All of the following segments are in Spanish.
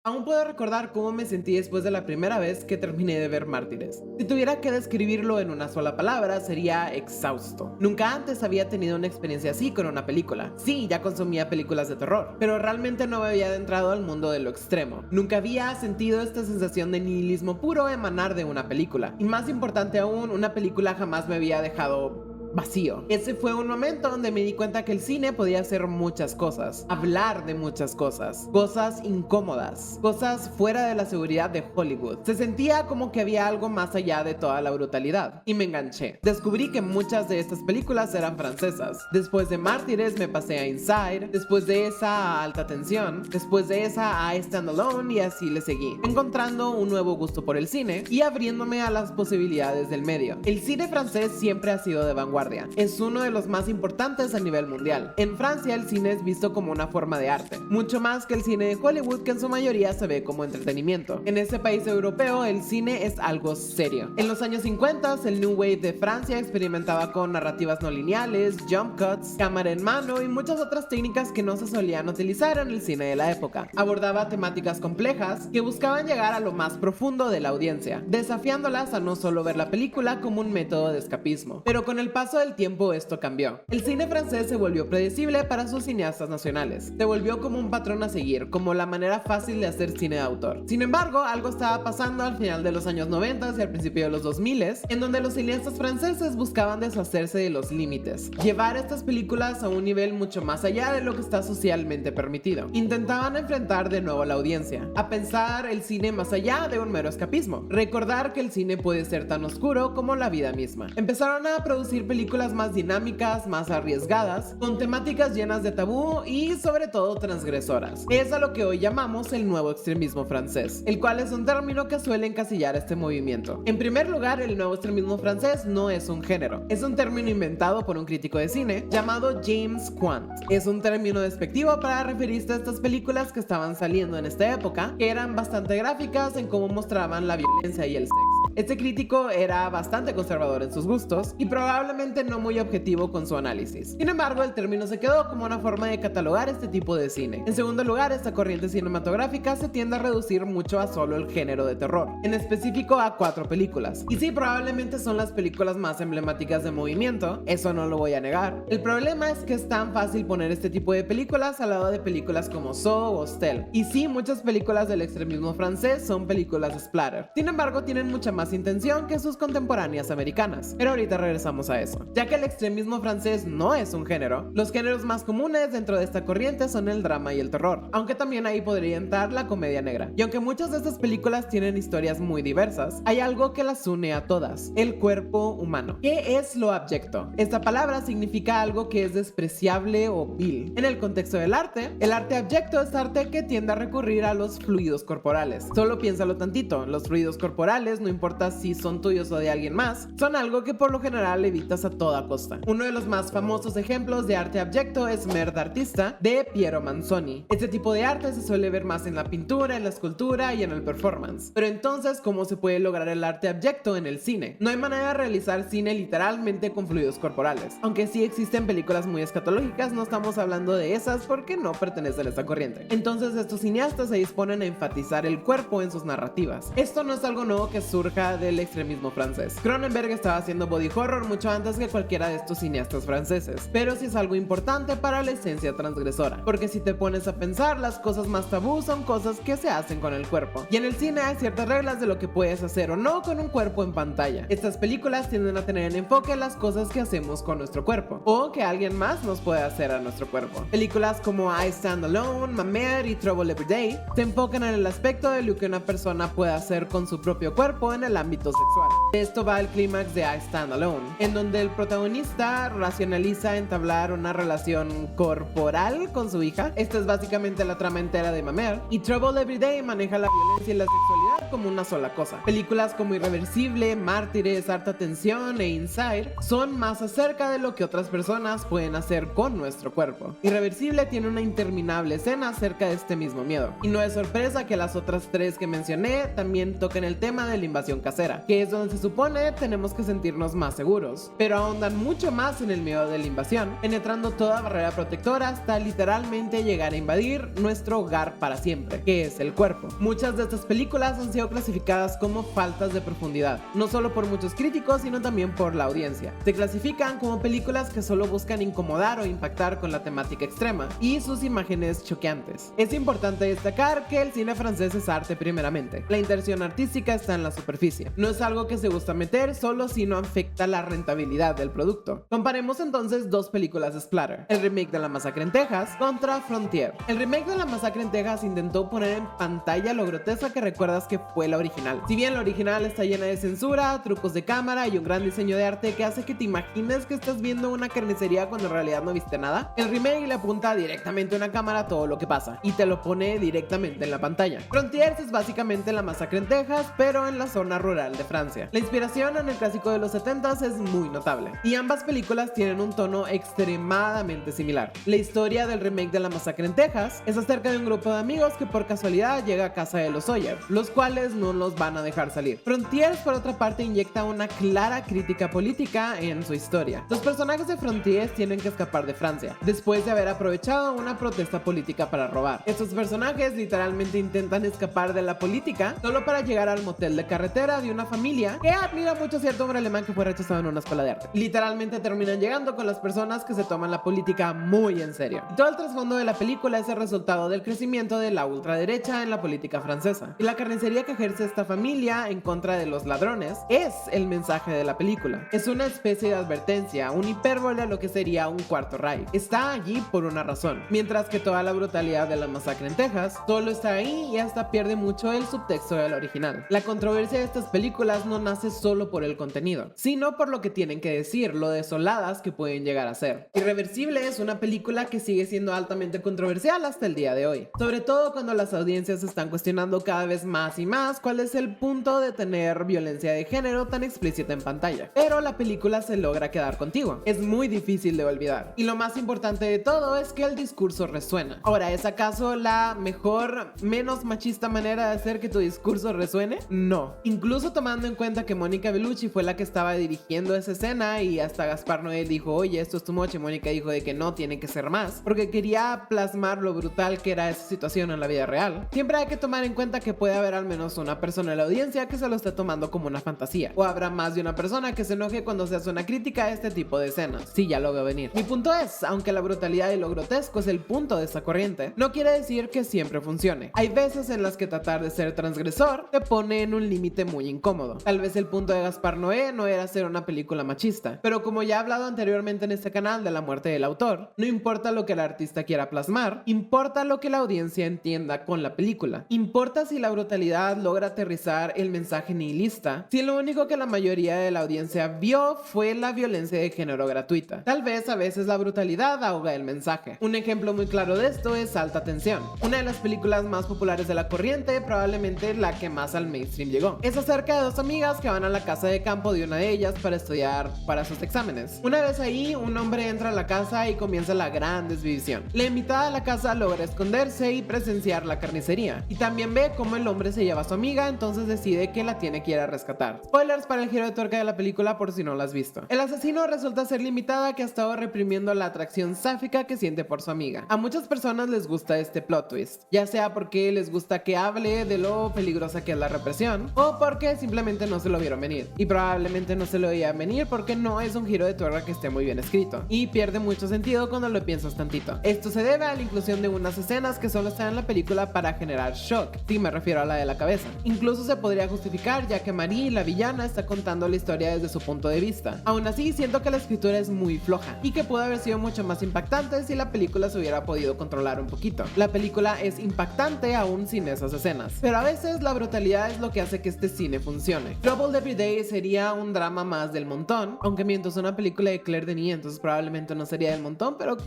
Aún puedo recordar cómo me sentí después de la primera vez que terminé de ver Mártires. Si tuviera que describirlo en una sola palabra, sería exhausto. Nunca antes había tenido una experiencia así con una película. Sí, ya consumía películas de terror, pero realmente no me había adentrado al mundo de lo extremo. Nunca había sentido esta sensación de nihilismo puro emanar de una película. Y más importante aún, una película jamás me había dejado vacío. Ese fue un momento donde me di cuenta que el cine podía hacer muchas cosas, hablar de muchas cosas, cosas incómodas, cosas fuera de la seguridad de Hollywood. Se sentía como que había algo más allá de toda la brutalidad y me enganché. Descubrí que muchas de estas películas eran francesas. Después de Mártires me pasé a Inside, después de esa a Alta Tensión, después de esa a Stand Alone y así le seguí, encontrando un nuevo gusto por el cine y abriéndome a las posibilidades del medio. El cine francés siempre ha sido de vanguardia. Es uno de los más importantes a nivel mundial. En Francia el cine es visto como una forma de arte, mucho más que el cine de Hollywood, que en su mayoría se ve como entretenimiento. En ese país europeo el cine es algo serio. En los años 50 el New Wave de Francia experimentaba con narrativas no lineales, jump cuts, cámara en mano y muchas otras técnicas que no se solían utilizar en el cine de la época. Abordaba temáticas complejas que buscaban llegar a lo más profundo de la audiencia, desafiándolas a no solo ver la película como un método de escapismo. Pero con el paso del tiempo esto cambió. El cine francés se volvió predecible para sus cineastas nacionales. Se volvió como un patrón a seguir, como la manera fácil de hacer cine de autor. Sin embargo, algo estaba pasando al final de los años 90 y al principio de los 2000, en donde los cineastas franceses buscaban deshacerse de los límites, llevar estas películas a un nivel mucho más allá de lo que está socialmente permitido. Intentaban enfrentar de nuevo a la audiencia, a pensar el cine más allá de un mero escapismo, recordar que el cine puede ser tan oscuro como la vida misma. Empezaron a producir películas más dinámicas, más arriesgadas, con temáticas llenas de tabú y sobre todo transgresoras. Es a lo que hoy llamamos el nuevo extremismo francés, el cual es un término que suele encasillar este movimiento. En primer lugar, el nuevo extremismo francés no es un género, es un término inventado por un crítico de cine llamado James Quant. Es un término despectivo para referirse a estas películas que estaban saliendo en esta época, que eran bastante gráficas en cómo mostraban la violencia y el sexo. Este crítico era bastante conservador en sus gustos y probablemente no muy objetivo con su análisis. Sin embargo, el término se quedó como una forma de catalogar este tipo de cine. En segundo lugar, esta corriente cinematográfica se tiende a reducir mucho a solo el género de terror, en específico a 4 películas. Y sí, probablemente son las películas más emblemáticas de movimiento, eso no lo voy a negar. El problema es que es tan fácil poner este tipo de películas al lado de películas como Saw o Hostel. Y sí, muchas películas del extremismo francés son películas splatter. Sin embargo, tienen mucha más intención que sus contemporáneas americanas. Pero ahorita regresamos a eso. Ya que el extremismo francés no es un género, los géneros más comunes dentro de esta corriente son el drama y el terror, aunque también ahí podría entrar la comedia negra. Y aunque muchas de estas películas tienen historias muy diversas, hay algo que las une a todas: el cuerpo humano. ¿Qué es lo abyecto? Esta palabra significa algo que es despreciable o vil. En el contexto del arte, el arte abyecto es arte que tiende a recurrir a los fluidos corporales. Solo piénsalo tantito, los fluidos corporales, no importa si son tuyos o de alguien más, son algo que por lo general evitas a toda costa. Uno de los más famosos ejemplos de arte abyecto es Merd Artista de Piero Manzoni. Este tipo de arte se suele ver más en la pintura, en la escultura y en el performance. Pero entonces, ¿cómo se puede lograr el arte abyecto en el cine? No hay manera de realizar cine literalmente con fluidos corporales. Aunque sí existen películas muy escatológicas, no estamos hablando de esas porque no pertenecen a esta corriente. Entonces estos cineastas se disponen a enfatizar el cuerpo en sus narrativas. Esto no es algo nuevo que surja del extremismo francés. Cronenberg estaba haciendo body horror mucho antes que cualquiera de estos cineastas franceses, pero sí es algo importante para la esencia transgresora, porque si te pones a pensar, las cosas más tabú son cosas que se hacen con el cuerpo, y en el cine hay ciertas reglas de lo que puedes hacer o no con un cuerpo en pantalla. Estas películas tienden a tener en enfoque las cosas que hacemos con nuestro cuerpo, o que alguien más nos puede hacer a nuestro cuerpo. Películas como I Stand Alone, Ma Mère y Trouble Every Day se enfocan en el aspecto de lo que una persona puede hacer con su propio cuerpo en el ámbito sexual. De esto va el clímax de I Stand Alone, en donde el protagonista racionaliza entablar una relación corporal con su hija. Esta es básicamente la trama entera de Ma Mère, y Trouble Every Day maneja la violencia y la sexualidad como una sola cosa. Películas como Irreversible, Mártires, Alta Tensión e Inside son más acerca de lo que otras personas pueden hacer con nuestro cuerpo. Irreversible tiene una interminable escena acerca de este mismo miedo, y no es sorpresa que las otras 3 que mencioné también toquen el tema de la invasión invasión casera, que es donde se supone tenemos que sentirnos más seguros, pero ahondan mucho más en el miedo de la invasión, penetrando toda barrera protectora hasta literalmente llegar a invadir nuestro hogar para siempre, que es el cuerpo. Muchas de estas películas han sido clasificadas como faltas de profundidad, no solo por muchos críticos, sino también por la audiencia. Se clasifican como películas que solo buscan incomodar o impactar con la temática extrema y sus imágenes choqueantes. Es importante destacar que el cine francés es arte primeramente. La intención artística está en la superficie. No es algo que se gusta meter solo si no afecta la rentabilidad del producto. Comparemos entonces dos películas de splatter. El remake de La Masacre en Texas contra Frontier. El remake de La Masacre en Texas intentó poner en pantalla lo grotesca que recuerdas que fue la original. Si bien la original está llena de censura, trucos de cámara y un gran diseño de arte que hace que te imagines que estás viendo una carnicería cuando en realidad no viste nada, el remake le apunta directamente a una cámara a todo lo que pasa y te lo pone directamente en la pantalla. Frontiers es básicamente La Masacre en Texas, pero en la zona rural de Francia. La inspiración en el clásico de los 70s es muy notable y ambas películas tienen un tono extremadamente similar. La historia del remake de La Masacre en Texas es acerca de un grupo de amigos que por casualidad llega a casa de los Sawyer, los cuales no los van a dejar salir. Frontiers, por otra parte, inyecta una clara crítica política en su historia. Los personajes de Frontiers tienen que escapar de Francia después de haber aprovechado una protesta política para robar. Estos personajes literalmente intentan escapar de la política solo para llegar al motel de carretera de una familia que admira mucho a cierto hombre alemán que fue rechazado en una escuela de arte. Literalmente terminan llegando con las personas que se toman la política muy en serio. Y todo el trasfondo de la película es el resultado del crecimiento de la ultraderecha en la política francesa. Y la carnicería que ejerce esta familia en contra de los ladrones es el mensaje de la película. Es una especie de advertencia, un hipérbole a lo que sería un cuarto Reich. Está allí por una razón, mientras que toda la brutalidad de La Masacre en Texas solo está ahí y hasta pierde mucho el subtexto del original. La controversia de estas películas no nace solo por el contenido, sino por lo que tienen que decir, lo desoladas que pueden llegar a ser. Irreversible es una película que sigue siendo altamente controversial hasta el día de hoy, sobre todo cuando las audiencias están cuestionando cada vez más y más cuál es el punto de tener violencia de género tan explícita en pantalla. Pero la película se logra quedar contigo. Es muy difícil de olvidar. Y lo más importante de todo es que el discurso resuena. Ahora, ¿es acaso la mejor, menos machista manera de hacer que tu discurso resuene? No. Incluso tomando en cuenta que Mónica Bellucci fue la que estaba dirigiendo esa escena y hasta Gaspar Noé dijo, oye, esto es too much, y Mónica dijo de que no, tiene que ser más, porque quería plasmar lo brutal que era esa situación en la vida real. Siempre hay que tomar en cuenta que puede haber al menos una persona en la audiencia que se lo esté tomando como una fantasía, o habrá más de una persona que se enoje cuando se hace una crítica a este tipo de escenas. Sí, ya lo veo venir. Mi punto es, aunque la brutalidad y lo grotesco es el punto de esta corriente, no quiere decir que siempre funcione. Hay veces en las que tratar de ser transgresor te pone en un límite muy incómodo. Tal vez el punto de Gaspar Noé no era hacer una película machista, pero como ya he hablado anteriormente en este canal de la muerte del autor, no importa lo que el artista quiera plasmar, importa lo que la audiencia entienda con la película. Importa si la brutalidad logra aterrizar el mensaje nihilista, si lo único que la mayoría de la audiencia vio fue la violencia de género gratuita. Tal vez a veces la brutalidad ahoga el mensaje. Un ejemplo muy claro de esto es Alta Tensión, una de las películas más populares de la corriente, probablemente la que más al mainstream llegó. Es acerca de dos amigas que van a la casa de campo de una de ellas para estudiar para sus exámenes. Una vez ahí, un hombre entra a la casa y comienza la gran desvivisión. La invitada a la casa logra esconderse y presenciar la carnicería, y también ve cómo el hombre se lleva a su amiga, entonces decide que la tiene que ir a rescatar. Spoilers para el giro de tuerca de la película por si no la has visto. El asesino resulta ser la invitada que ha estado reprimiendo la atracción sáfica que siente por su amiga. A muchas personas les gusta este plot twist, ya sea porque les gusta que hable de lo peligrosa que es la represión, o porque simplemente no se lo vieron venir. Y probablemente no se lo veían venir porque no es un giro de tuerca que esté muy bien escrito, y pierde mucho sentido cuando lo piensas tantito. Esto se debe a la inclusión de unas escenas que solo están en la película para generar shock, sí, me refiero a la de la cabeza. Incluso se podría justificar ya que Marie, la villana, está contando la historia desde su punto de vista. Aún así, siento que la escritura es muy floja y que pudo haber sido mucho más impactante si la película se hubiera podido controlar un poquito. La película es impactante aún sin esas escenas, pero a veces la brutalidad es lo que hace que este cine funcione. Trouble Every Day sería un drama más del montón, aunque miento, es una película de Claire Denis, entonces probablemente no sería del montón, pero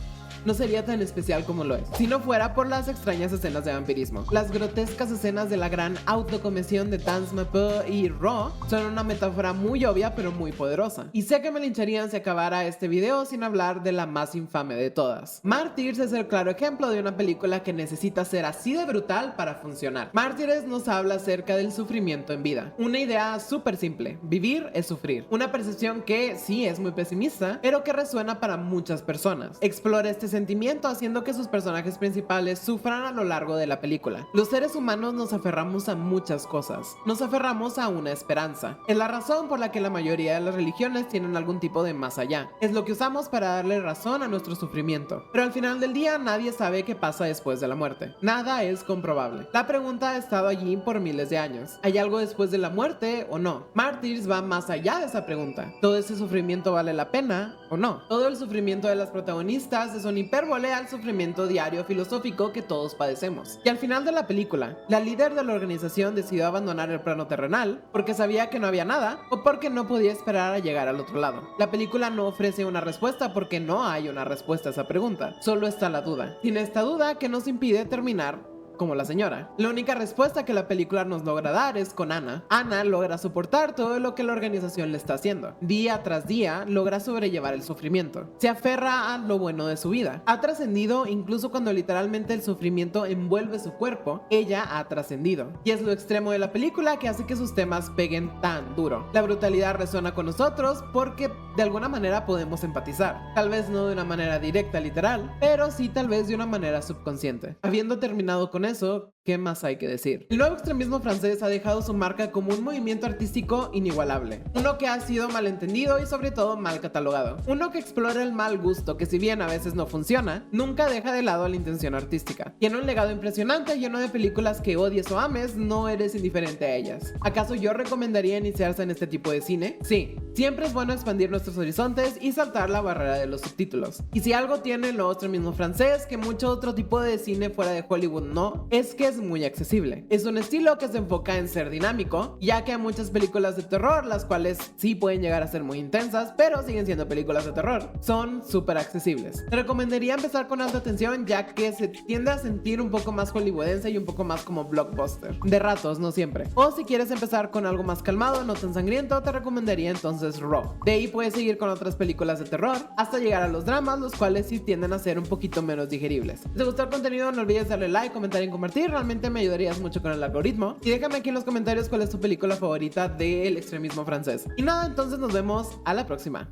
no sería tan especial como lo es, si no fuera por las extrañas escenas de vampirismo. Las grotescas escenas de la gran autocomisión de Tanzmapo y Raw son una metáfora muy obvia pero muy poderosa. Y sé que me lincharían si acabara este video sin hablar de la más infame de todas. Mártires es el claro ejemplo de una película que necesita ser así de brutal para funcionar. Mártires nos habla acerca del sufrimiento en vida. Una idea súper simple: vivir es sufrir. Una percepción que sí es muy pesimista, pero que resuena para muchas personas. Explora este sentimiento haciendo que sus personajes principales sufran a lo largo de la película. Los seres humanos nos aferramos a muchas cosas. Nos aferramos a una esperanza. Es la razón por la que la mayoría de las religiones tienen algún tipo de más allá. Es lo que usamos para darle razón a nuestro sufrimiento. Pero al final del día nadie sabe qué pasa después de la muerte. Nada es comprobable. La pregunta ha estado allí por miles de años. ¿Hay algo después de la muerte o no? Mártires va más allá de esa pregunta. ¿Todo ese sufrimiento vale la pena o no? Todo el sufrimiento de las protagonistas es un hipérbole al sufrimiento diario filosófico que todos padecemos. Y al final de la película, la líder de la organización decidió abandonar el plano terrenal porque sabía que no había nada o porque no podía esperar a llegar al otro lado. La película no ofrece una respuesta porque no hay una respuesta a esa pregunta, solo está la duda. Sin esta duda que nos impide terminar como la señora. La única respuesta que la película nos logra dar es con Ana. Ana logra soportar todo lo que la organización le está haciendo. Día tras día logra sobrellevar el sufrimiento. Se aferra a lo bueno de su vida. Ha trascendido incluso cuando literalmente el sufrimiento envuelve su cuerpo. Ella ha trascendido. Y es lo extremo de la película que hace que sus temas peguen tan duro. La brutalidad resuena con nosotros porque de alguna manera podemos empatizar. Tal vez no de una manera directa, literal, pero sí tal vez de una manera subconsciente. Habiendo terminado con eso, ¿qué más hay que decir? El nuevo extremismo francés ha dejado su marca como un movimiento artístico inigualable. Uno que ha sido malentendido y sobre todo mal catalogado. Uno que explora el mal gusto que, si bien a veces no funciona, nunca deja de lado la intención artística. Tiene un legado impresionante lleno de películas que odies o ames, no eres indiferente a ellas. ¿Acaso yo recomendaría iniciarse en este tipo de cine? Sí. Siempre es bueno expandir nuestros horizontes y saltar la barrera de los subtítulos. Y si algo tiene el nuevo extremismo francés que mucho otro tipo de cine fuera de Hollywood no, es que es muy accesible. Es un estilo que se enfoca en ser dinámico, ya que hay muchas películas de terror, las cuales sí pueden llegar a ser muy intensas, pero siguen siendo películas de terror. Son súper accesibles. Te recomendaría empezar con alta tensión, ya que se tiende a sentir un poco más hollywoodense y un poco más como blockbuster. De ratos, no siempre. O si quieres empezar con algo más calmado, no tan sangriento, te recomendaría entonces Raw. De ahí puedes seguir con otras películas de terror, hasta llegar a los dramas, los cuales sí tienden a ser un poquito menos digeribles. Si te gustó el contenido, no olvides darle like, comentar y compartir, realmente me ayudarías mucho con el algoritmo. Y déjame aquí en los comentarios cuál es tu película favorita del extremismo francés. Y nada, entonces nos vemos a la próxima.